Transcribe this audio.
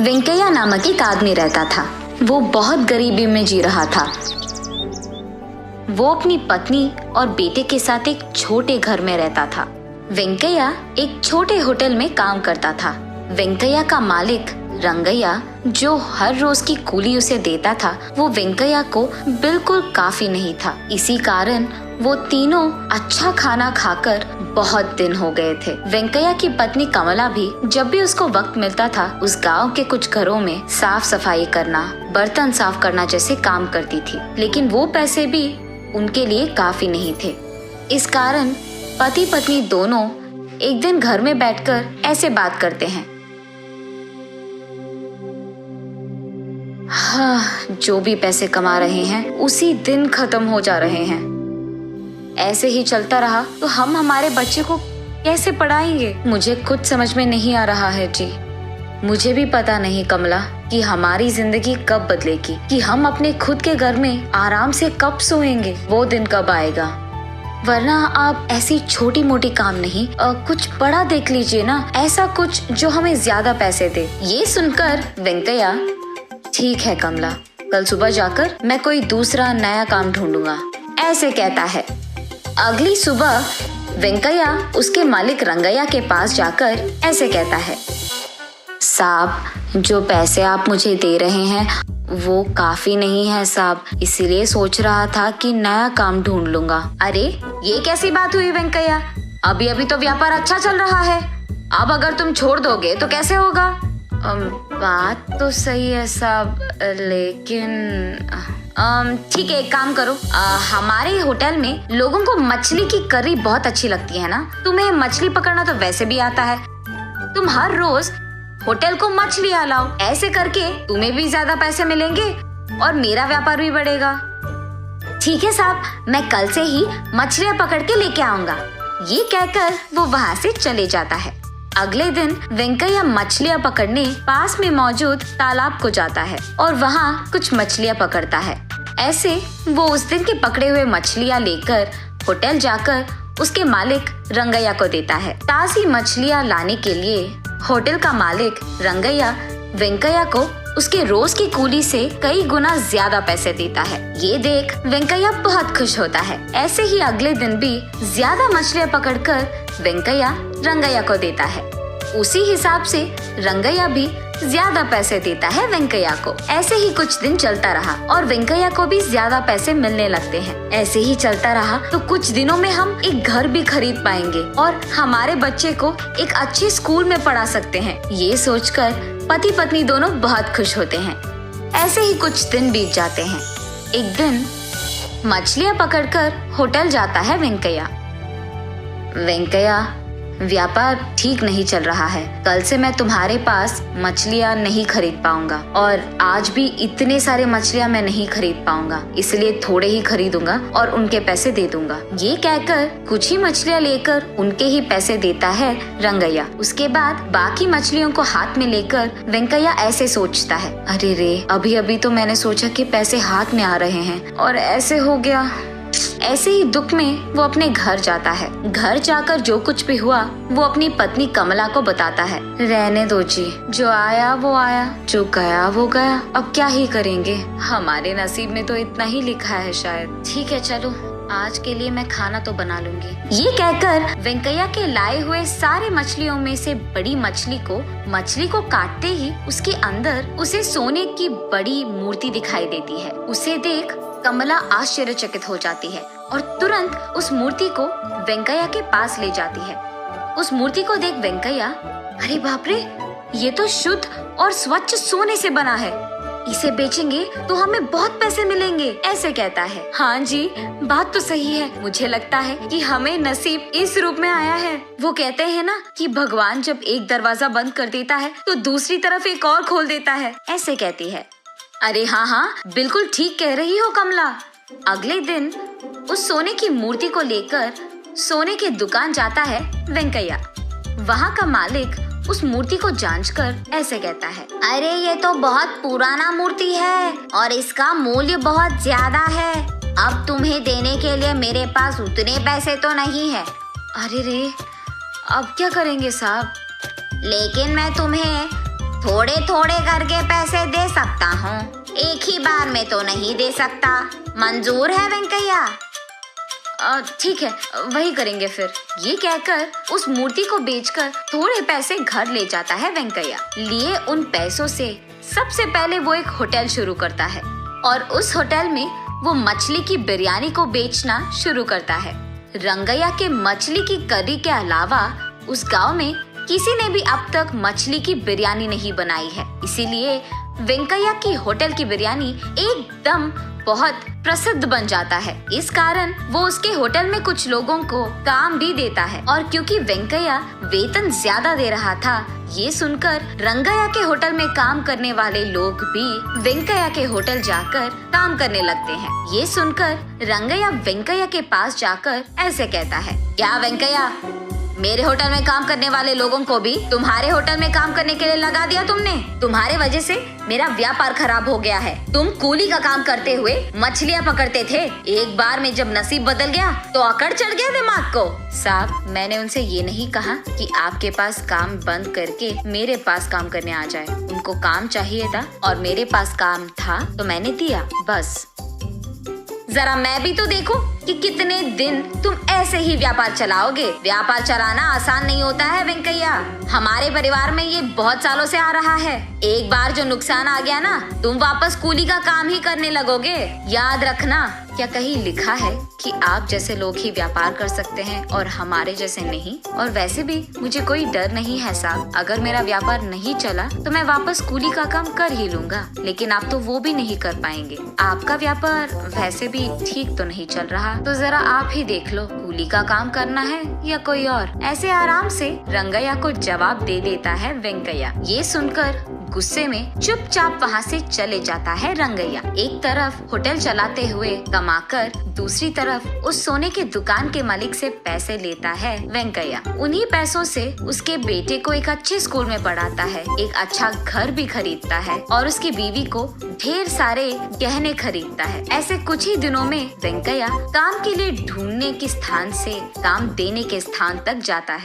वेंकैया नामक एक आदमी रहता था। वो बहुत गरीबी में जी रहा था। वो अपनी पत्नी और बेटे के साथ एक छोटे घर में रहता था। वेंकैया एक छोटे होटल में काम करता था। वेंकैया का मालिक रंगैया, जो हर रोज की कुली उसे देता था, वो वेंकैया को बिल्कुल काफी नहीं था। इसी कारण वो तीनों अच्छा खाना खाकर बहुत दिन हो गए थे। वेंकैया की पत्नी कमला भी जब भी उसको वक्त मिलता था, उस गांव के कुछ घरों में साफ सफाई करना, बर्तन साफ करना जैसे काम करती थी। लेकिन वो पैसे भी उनके लिए काफी नहीं थे। इस कारण पति पत्नी दोनों एक दिन घर में बैठकर ऐसे बात करते हैं, हाँ, जो भी पैसे कमा रहे हैं उसी दिन खत्म हो जा रहे हैं। ऐसे ही चलता रहा तो हम हमारे बच्चे को कैसे पढ़ाएंगे? मुझे कुछ समझ में नहीं आ रहा है जी। मुझे भी पता नहीं कमला कि हमारी जिंदगी कब बदलेगी, कि हम अपने खुद के घर में आराम से कब सोएंगे, वो दिन कब आएगा। वरना आप ऐसी छोटी मोटी काम नहीं, कुछ बड़ा देख लीजिए ना, ऐसा कुछ जो हमें ज्यादा पैसे दे। ये सुनकर वेंकैया, ठीक है कमला, कल सुबह जाकर मैं कोई दूसरा नया काम ढूंढूंगा, ऐसे कहता है। अगली सुबह वेंकैया उसके मालिक रंगैया के पास जाकर ऐसे कहता है, साहब, जो पैसे आप मुझे दे रहे हैं वो काफी नहीं है साहब, इसीलिए सोच रहा था कि नया काम ढूंढ लूंगा। अरे ये कैसी बात हुई वेंकैया? अभी अभी तो व्यापार अच्छा चल रहा है, अब अगर तुम छोड़ दोगे तो कैसे होगा? बात तो सही है साहब, लेकिन ठीक है, एक काम करो, हमारे होटल में लोगों को मछली की करी बहुत अच्छी लगती है ना, तुम्हें मछली पकड़ना तो वैसे भी आता है, तुम हर रोज होटल को मछलियाँ लाओ। ऐसे करके तुम्हें भी ज्यादा पैसे मिलेंगे और मेरा व्यापार भी बढ़ेगा। ठीक है साहब, मैं कल से ही मछलियाँ पकड़ के लेके आऊंगा। ये कहकर वो वहाँ से चले जाता है। अगले दिन वेंकैया मछलियाँ पकड़ने पास में मौजूद तालाब को जाता है और वहाँ कुछ मछलियाँ पकड़ता है। ऐसे वो उस दिन के पकड़े हुए मछलियाँ लेकर होटल जाकर उसके मालिक रंगैया को देता है। ताज़ी मछलियाँ लाने के लिए होटल का मालिक रंगैया वेंकैया को उसके रोज की कूली से कई गुना ज्यादा पैसे देता है। ये देख वेंकैया बहुत खुश होता है। ऐसे ही अगले दिन भी ज्यादा मछलियाँ पकड़कर वेंकैया रंगैया को देता है। उसी हिसाब से रंगैया भी ज्यादा पैसे देता है वेंकैया को। ऐसे ही कुछ दिन चलता रहा और वेंकैया को भी ज्यादा पैसे मिलने लगते हैं। ऐसे ही चलता रहा तो कुछ दिनों में हम एक घर भी खरीद पाएंगे और हमारे बच्चे को एक अच्छे स्कूल में पढ़ा सकते हैं। ये सोचकर पति पत्नी दोनों बहुत खुश होते हैं। ऐसे ही कुछ दिन बीत जाते हैं। एक दिन मछलियाँ पकड़कर होटल जाता है वेंकैया। वेंकैया, व्यापार ठीक नहीं चल रहा है, कल से मैं तुम्हारे पास मछलियाँ नहीं खरीद पाऊंगा और आज भी इतने सारे मछलियाँ मैं नहीं खरीद पाऊंगा, इसलिए थोड़े ही खरीदूंगा और उनके पैसे दे दूंगा। ये कहकर कुछ ही मछलियाँ लेकर उनके ही पैसे देता है रंगैया। उसके बाद बाकी मछलियों को हाथ में लेकर वेंकैया ऐसे सोचता है, अरे रे, अभी अभी तो मैंने सोचा कि पैसे हाथ में आ रहे हैं और ऐसे हो गया। ऐसे ही दुख में वो अपने घर जाता है। घर जाकर जो कुछ भी हुआ वो अपनी पत्नी कमला को बताता है। रहने दो जी, जो आया वो आया, जो गया वो गया, अब क्या ही करेंगे, हमारे नसीब में तो इतना ही लिखा है शायद। ठीक है, चलो आज के लिए मैं खाना तो बना लूंगी। ये कहकर वेंकैया के लाए हुए सारे मछलियों में से बड़ी मछली को काटते ही उसके अंदर उसे सोने की बड़ी मूर्ति दिखाई देती है। उसे देख कमला आश्चर्यचकित हो जाती है और तुरंत उस मूर्ति को वेंकैया के पास ले जाती है। उस मूर्ति को देख वेंकैया, अरे बाप रे, ये तो शुद्ध और स्वच्छ सोने से बना है, इसे बेचेंगे तो हमें बहुत पैसे मिलेंगे, ऐसे कहता है। हाँ जी, बात तो सही है, मुझे लगता है कि हमें नसीब इस रूप में आया है। वो कहते हैं ना कि भगवान जब एक दरवाजा बंद कर देता है तो दूसरी तरफ एक और खोल देता है, ऐसे कहती है। अरे हाँ हाँ, बिल्कुल ठीक कह रही हो कमला। अगले दिन उस सोने की मूर्ति को लेकर सोने की दुकान जाता है वेंकैया। वहाँ का मालिक उस मूर्ति को जांचकर ऐसे कहता है, अरे ये तो बहुत पुराना मूर्ति है और इसका मूल्य बहुत ज्यादा है, अब तुम्हें देने के लिए मेरे पास उतने पैसे तो नहीं है। अरे रे, अब क्या करेंगे साहब? लेकिन मैं तुम्हें थोड़े थोड़े करके पैसे दे सकता हूँ, एक ही बार में तो नहीं दे सकता। मंजूर है वेंकैया? ठीक है, वही करेंगे फिर। ये कहकर उस मूर्ति को बेचकर थोड़े पैसे घर ले जाता है वेंकैया। लिए उन पैसों से सबसे पहले वो एक होटल शुरू करता है और उस होटल में वो मछली की बिरयानी को बेचना शुरू करता है। रंगैया के मछली की करी के अलावा उस गांव में किसी ने भी अब तक मछली की बिरयानी नहीं बनाई है, इसीलिए वेंकैया की होटल की बिरयानी एकदम बहुत प्रसिद्ध बन जाता है। इस कारण वो उसके होटल में कुछ लोगों को काम भी देता है और क्योंकि वेंकैया वेतन ज्यादा दे रहा था, ये सुनकर रंगैया के होटल में काम करने वाले लोग भी वेंकैया के होटल जाकर काम करने लगते हैं। ये सुनकर रंगैया वेंकैया के पास जाकर ऐसे कहता है, क्या वेंकैया, मेरे होटल में काम करने वाले लोगों को भी तुम्हारे होटल में काम करने के लिए लगा दिया तुमने? तुम्हारे वजह से मेरा व्यापार खराब हो गया है। तुम कूली का काम करते हुए मछलियाँ पकड़ते थे, एक बार में जब नसीब बदल गया तो अकड़ चढ़ गया दिमाग को। साहब, मैंने उनसे ये नहीं कहा कि आपके पास काम बंद करके मेरे पास काम करने आ जाए। उनको काम चाहिए था और मेरे पास काम था तो मैंने दिया, बस। जरा मैं भी तो देखूं कि कितने दिन तुम ऐसे ही व्यापार चलाओगे। व्यापार चलाना आसान नहीं होता है वेंकैया, हमारे परिवार में ये बहुत सालों से आ रहा है। एक बार जो नुकसान आ गया ना, तुम वापस कूली का काम ही करने लगोगे। याद रखना। क्या कहीं लिखा है कि आप जैसे लोग ही व्यापार कर सकते हैं और हमारे जैसे नहीं? और वैसे भी मुझे कोई डर नहीं है साहब, अगर मेरा व्यापार नहीं चला तो मैं वापस कूली का काम कर ही लूंगा, लेकिन आप तो वो भी नहीं कर पाएंगे। आपका व्यापार वैसे भी ठीक तो नहीं चल रहा, तो जरा आप ही देख लो, कूली का काम करना है या कोई और। ऐसे आराम से रंगैया को जवाब दे देता है वेंकैया। ये सुनकर गुस्से में चुपचाप वहाँ से चले जाता है रंगैया। एक तरफ होटल चलाते हुए कमाकर, दूसरी तरफ उस सोने के दुकान के मालिक से पैसे लेता है वेंकैया। उन्हीं पैसों से उसके बेटे को एक अच्छे स्कूल में पढ़ाता है, एक अच्छा घर भी खरीदता है और उसकी बीवी को ढेर सारे गहने खरीदता है। ऐसे कुछ ही दिनों में वेंकैया काम के लिए ढूंढने के स्थान से काम देने के स्थान तक जाता है।